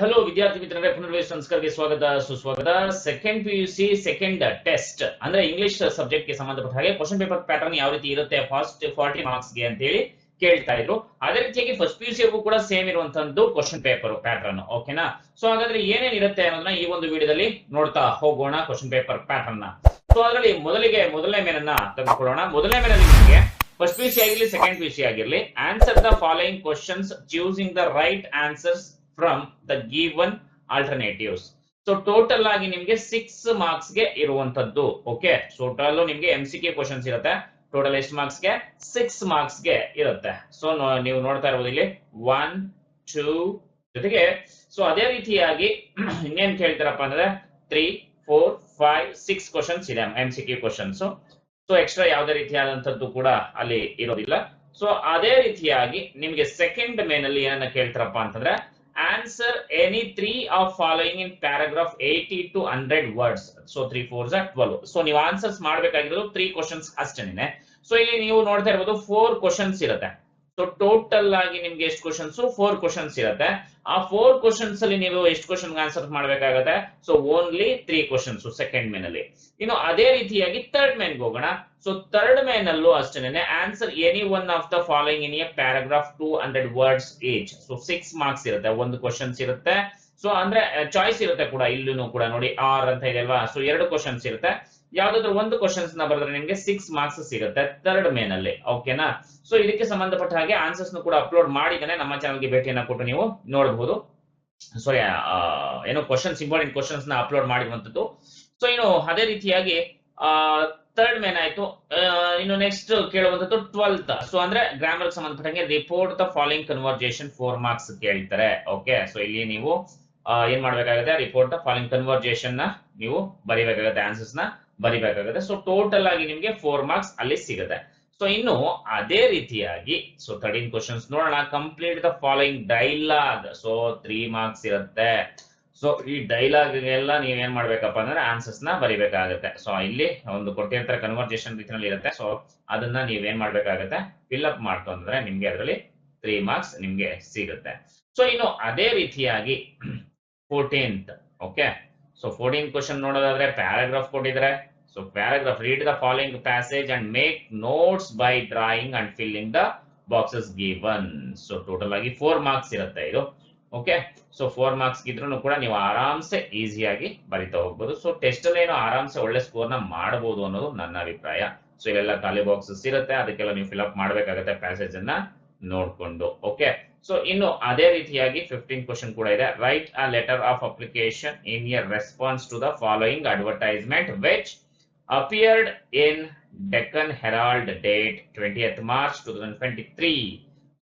Hello ವಿದ್ಯಾರ್ಥಿ ಮಿತ್ರರೇ, ಪುನರ್ವೇಶ ಸಂಸ್ಕಾರಕ್ಕೆ ಸ್ವಾಗತ ಸುಸ್ವಾಗತ. ಸೆಕೆಂಡ್ PUC ಸೆಕೆಂಡ್ ಟೆಸ್ಟ್ ಅಂದ್ರೆ ಇಂಗ್ಲಿಷ್ ಸಬ್ಜೆಕ್ಟ್ ಗೆ ಸಂಬಂಧಪಟ್ಟ ಹಾಗೆ ಕ್ವಶನ್ ಪೇಪರ್ ಪ್ಯಾಟರ್ನ್ ಯಾವ ರೀತಿ ಇರುತ್ತೆ ಫಸ್ಟ್ 40 ಮಾರ್ಕ್ಸ್ ಗೆ ಅಂತ ಹೇಳಿ ಕೇಳ್ತಾ ಇದ್ರು. ಅದೇ ರೀತಿಯಾಗಿ ಫಸ್ಟ್ PUC ಗೂ ಕೂಡ ಸೇಮ್ ಇರುವಂತದ್ದು ಕ್ವಶನ್ ಪೇಪರ್ ಪ್ಯಾಟರ್ನ್. ಓಕೆನಾ? ಸೊ ಹಾಗಾದ್ರೆ ಏನೇನ್ ಇರುತ್ತೆ ಅನ್ನೋದನ್ನ ಈ ಒಂದು ವಿಡಿಯೋದಲ್ಲಿ ನೋಡ್ತಾ ಹೋಗೋಣ ಕ್ವಶನ್ ಪೇಪರ್ ಪ್ಯಾಟರ್ನ್ ನ. ಸೊ ಅದರಲ್ಲಿ ಮೊದಲನೇ ಮೇನನ್ನ ತೆಗೆದುಕೊಳ್ಳೋಣ. ಮೊದಲನೇ ಮೇನಲ್ಲಿ ನಿಮಗೆ ಫಸ್ಟ್ PUC ಆಗಿರಲಿ ಸೆಕೆಂಡ್ PUC ಆಗಿರಲಿ, answer the following questions choosing the right answers from the given alternatives. So total ಆಗಿ ನಿಮ್ಗೆ 6 ಮಾರ್ಕ್ಸ್ ಗೆ ಇರುವಂತದ್ದು. ಓಕೆ, ಸೊ ಟೋಟಲ್ ನಿಮ್ಗೆ MCQ ಕ್ವಶನ್ಸ್ ಇರುತ್ತೆ. ಟೋಟಲ್ ಎಷ್ಟು ಮಾರ್ಕ್ಸ್ ಗೆ? 6 ಮಾರ್ಕ್ಸ್ ಗೆ ಇರುತ್ತೆ. ಸೊ ನೀವು ನೋಡ್ತಾ ಇರಬಹುದು ಇಲ್ಲಿ 1 2 ಜೊತೆಗೆ ಸೊ ಅದೇ ರೀತಿಯಾಗಿ ಇನ್ನೇನ್ ಕೇಳ್ತಾರಪ್ಪ ಅಂದ್ರೆ 3 4 5 6 ಕ್ವಶನ್ಸ್ ಇದೆ MCQ ಕ್ವಶನ್ಸ್. ಸೊ ಎಕ್ಸ್ಟ್ರಾ ಯಾವುದೇ ರೀತಿಯಾದಂತದ್ದು ಕೂಡ ಅಲ್ಲಿ ಇರೋದಿಲ್ಲ. ಸೊ ಅದೇ ರೀತಿಯಾಗಿ ನಿಮ್ಗೆ ಸೆಕೆಂಡ್ ಮೇನ್ ಅಲ್ಲಿ ಏನನ್ನ ಕೇಳ್ತಾರಪ್ಪ ಅಂತಂದ್ರೆ answer any 3 of following in paragraph 80 to 100 words. So 3 4s are 12. So ನೀವು ಆನ್ಸರ್ಸ್ ಮಾಡಬೇಕಾಗಿರೋದು 3 ಕ್ವಶನ್ಸ್ ಅಷ್ಟೇನೆ. ಸೊ ಇಲ್ಲಿ ನೀವು ನೋಡ್ತಾ ಇರಬಹುದು 4 ಕ್ವಶನ್ಸ್ ಇರುತ್ತೆ. ಸೊ ಟೋಟಲ್ ಆಗಿ ನಿಮ್ಗೆ ಎಷ್ಟು ಕ್ವಶನ್ಸ್? 4 ಕ್ವಶನ್ಸ್ ಇರುತ್ತೆ. ಆ 4 ಕ್ವಶನ್ಸ್ ಅಲ್ಲಿ ನೀವು ಎಷ್ಟು ಕ್ವಶನ್ ಆನ್ಸರ್ ಮಾಡಬೇಕಾಗುತ್ತೆ? So only 3 questions second main ಅಲ್ಲಿ. ಇನ್ನು ಅದೇ ರೀತಿಯಾಗಿ ಥರ್ಡ್ ಮೇನ್ ಹೋಗೋಣ. ಸೊ ಥರ್ಡ್ ಮೇನ್ ಅಲ್ಲೂ ಅಷ್ಟೇನೆ answer any one of the following in a paragraph 200 words each. So 6 marks ಇರುತ್ತೆ, ಒಂದು ಕ್ವಶನ್ಸ್ ಇರುತ್ತೆ. ಸೊ ಅಂದ್ರೆ ಚಾಯ್ಸ್ ಇರುತ್ತೆ ಕೂಡ, ಇಲ್ಲೂ ಕೂಡ ನೋಡಿ ಆರ್ ಅಂತ ಇದೆ ಅಲ್ವಾ. ಸೊ 2 ಕ್ವಶನ್ಸ್ ಇರುತ್ತೆ. ಯಾವ್ದಾದ್ರು ಒಂದು ಕ್ವಶನ್ಸ್ ನ ಬರೆದ್ರೆ ನಿಮ್ಗೆ 6 ಮಾರ್ಕ್ಸ್ ಸಿಗುತ್ತೆ ಥರ್ಡ್ ಮೇನ್ ಅಲ್ಲಿ. ಓಕೆನಾ? ಸೊ ಇದಕ್ಕೆ ಸಂಬಂಧಪಟ್ಟ ಹಾಗೆ ಆನ್ಸರ್ಸ್ ಕೂಡ ಅಪ್ಲೋಡ್ ಮಾಡಿದ್ದೇನೆ. ನಮ್ಮ ಚಾನಲ್ಗೆ ಭೇಟಿಯನ್ನ ಕೊಟ್ಟು ನೀವು ನೋಡಬಹುದು. ಸಾರಿ, ಏನೋ ಕ್ವಶನ್ಸ್, ಇಂಪಾರ್ಟೆಂಟ್ ಕ್ವಶನ್ಸ್ ನ ಅಪ್ಲೋಡ್ ಮಾಡಿರುವಂತದ್ದು. ಸೊ ಇನ್ನು ಅದೇ ರೀತಿಯಾಗಿ ಥರ್ಡ್ ಮೇನ್ ಆಯ್ತು. ಇನ್ನು ನೆಕ್ಸ್ಟ್ ಕೇಳುವಂತದ್ದು 12th. ಸೊ ಅಂದ್ರೆ ಗ್ರಾಮರ್ ಸಂಬಂಧಪಟ್ಟಂಗೆ report the following conversation 4 marks ಕೇಳ್ತಾರೆ. ಓಕೆ, ಸೊ ಇಲ್ಲಿ ನೀವು ಏನ್ ಮಾಡ್ಬೇಕಾಗುತ್ತೆ? ರಿಪೋರ್ಟ್ ದ ಫಾಲೋಯಿಂಗ್ ಕನ್ವರ್ಜೇಷನ್ ನ ನೀವು ಬರಿಬೇಕಾಗುತ್ತೆ, ಆನ್ಸರ್ಸ್ ನ ಬರಿಬೇಕಾಗುತ್ತೆ. ಸೊ ಟೋಟಲ್ ಆಗಿ ನಿಮ್ಗೆ 4 ಮಾರ್ಕ್ಸ್ ಅಲ್ಲಿ ಸಿಗುತ್ತೆ. ಸೊ ಇನ್ನು ಅದೇ ರೀತಿಯಾಗಿ ಸೊ 13 ಕ್ವಶನ್ಸ್ ನೋಡೋಣ. Complete the following dialogue. So 3 marks ಇರುತ್ತೆ. ಸೊ ಈ ಡೈಲಾಗ್ ಎಲ್ಲ ನೀವ್ ಏನ್ ಮಾಡ್ಬೇಕಪ್ಪ ಅಂದ್ರೆ ಆನ್ಸರ್ಸ್ ನ ಬರಿಬೇಕಾಗುತ್ತೆ. ಸೊ ಇಲ್ಲಿ ಒಂದು ಕೊಟ್ಟಿರ್ತಾರೆ ಕನ್ವರ್ಜೇಷನ್ ರೀತಿಯಲ್ಲಿ ಇರುತ್ತೆ. ಸೊ ಅದನ್ನ ನೀವ್ ಏನ್ ಮಾಡ್ಬೇಕಾಗುತ್ತೆ? ಫಿಲ್ ಅಪ್ ಮಾಡ್ಕೊಂಡ್ರೆ ನಿಮ್ಗೆ ಅದರಲ್ಲಿ 3 ಮಾರ್ಕ್ಸ್ ನಿಮ್ಗೆ ಸಿಗುತ್ತೆ. ಸೊ ಇನ್ನು ಅದೇ ರೀತಿಯಾಗಿ 14th. ಓಕೆ, ಸೊ 14 ಕ್ವಶನ್ ನೋಡೋದಾದ್ರೆ ಪ್ಯಾರಾಗ್ರಾಫ್ ಕೊಟ್ಟಿದ್ದಾರೆ. So paragraph, read the following passage and make notes by drawing and filling the boxes given. So total ಆಗಿ 4 ಮಾರ್ಕ್ಸ್ ಇರುತ್ತೆ ಇದು. ಓಕೆ, ಸೊ 4 ಮಾರ್ಕ್ಸ್ ಇದ್ರೂ ಕೂಡ ನೀವು ಆರಾಮ್ಸೆ ಈಸಿಯಾಗಿ ಬರಿತಾ ಹೋಗ್ಬೋದು. ಸೊ ಟೆಸ್ಟ್ ಅಲ್ಲಿ ಏನೋ ಆರಾಮ್ಸೆ ಒಳ್ಳೆ ಸ್ಕೋರ್ ನ ಮಾಡಬಹುದು ಅನ್ನೋದು ನನ್ನ ಅಭಿಪ್ರಾಯ. ಸೊ ಇಲ್ಲೆಲ್ಲ ಖಾಲಿ ಬಾಕ್ಸಸ್ ಇರುತ್ತೆ, ಅದಕ್ಕೆಲ್ಲ ನೀವು ಫಿಲ್ ಅಪ್ ಮಾಡಬೇಕಾಗುತ್ತೆ ಪ್ಯಾಸೇಜ್ ಅನ್ನ ನೋಡ್ಕೊಂಡು. ಓಕೆ, ಸೊ ಇನ್ನು ಅದೇ ರೀತಿಯಾಗಿ 15 ಕ್ವಶನ್ ಕೂಡ ಇದೆ. Write a letter of application in a response to the following advertisement which appeared in Deccan Herald date 20th March 2023.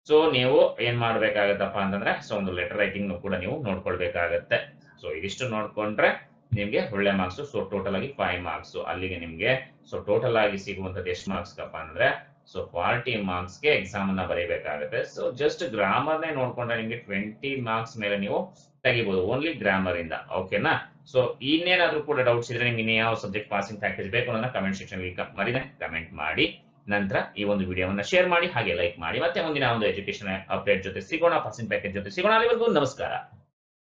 So ನೀವು ಏನ್ ಮಾಡ್ಬೇಕಾಗತ್ತಪ್ಪ ಅಂತಂದ್ರೆ ಸೊ ಒಂದು ಲೆಟರ್ ರೈಟಿಂಗ್ ಕೂಡ ನೀವು ನೋಡ್ಕೊಳ್ಬೇಕಾಗತ್ತೆ. ಸೊ ಇದಿಷ್ಟು ನೋಡ್ಕೊಂಡ್ರೆ ನಿಮ್ಗೆ ಒಳ್ಳೆ ಮಾರ್ಕ್ಸ್. ಸೊ ಟೋಟಲ್ ಆಗಿ 5 ಮಾರ್ಕ್ಸ್ ಅಲ್ಲಿಗೆ ನಿಮ್ಗೆ. ಸೊ ಟೋಟಲ್ ಆಗಿ ಸಿಗುವಂತದ್ದು ಎಷ್ಟು ಮಾರ್ಕ್ಸ್ ಕಪ್ಪ ಅಂದ್ರೆ ಸೊ 40 ಮಾರ್ಕ್ಸ್ ಗೆ ಎಕ್ಸಾಮ್ ಅನ್ನ ಬರೀಬೇಕಾಗುತ್ತೆ. ಸೊ ಜಸ್ಟ್ ಗ್ರಾಮರ್ ನೇ ನೋಡ್ಕೊಂಡ್ರೆ ನಿಮ್ಗೆ 20 ಮಾರ್ಕ್ಸ್ ಮೇಲೆ ನೀವು ತೆಗಿಬಹುದು ಓನ್ಲಿ ಗ್ರಾಮರ್ ಇಂದ. ಓಕೆನಾ? ಸೊ ಇನ್ನೇನಾದ್ರೂ ಕೂಡ ಡೌಟ್ಸ್ ಇದ್ರೆ ನಿಮ್ಗೆ ಯಾವ ಸಬ್ಜೆಕ್ಟ್ ಪಾಸಿಂಗ್ ಪ್ಯಾಕೇಜ್ ಬೇಕು ಅನ್ನೋದನ್ನ ಕಮೆಂಟ್ ಸೆಕ್ಷನ್ ಮರಿದೆ ಕಮೆಂಟ್ ಮಾಡಿ. ನಂತರ ಈ ಒಂದು ವಿಡಿಯೋವನ್ನ ಶೇರ್ ಮಾಡಿ, ಹಾಗೆ ಲೈಕ್ ಮಾಡಿ. ಮತ್ತೆ ಮುಂದಿನ ಒಂದು ಎಜುಕೇಶನ್ ಅಪ್ಡೇಟ್ ಜೊತೆ ಸಿಗೋಣ, ಪಾಸಿಂಗ್ ಪ್ಯಾಕೇಜ್ ಜೊತೆ ಸಿಗೋಣ. ಅಲ್ಲಿವರೆಗೂ ನಮಸ್ಕಾರ.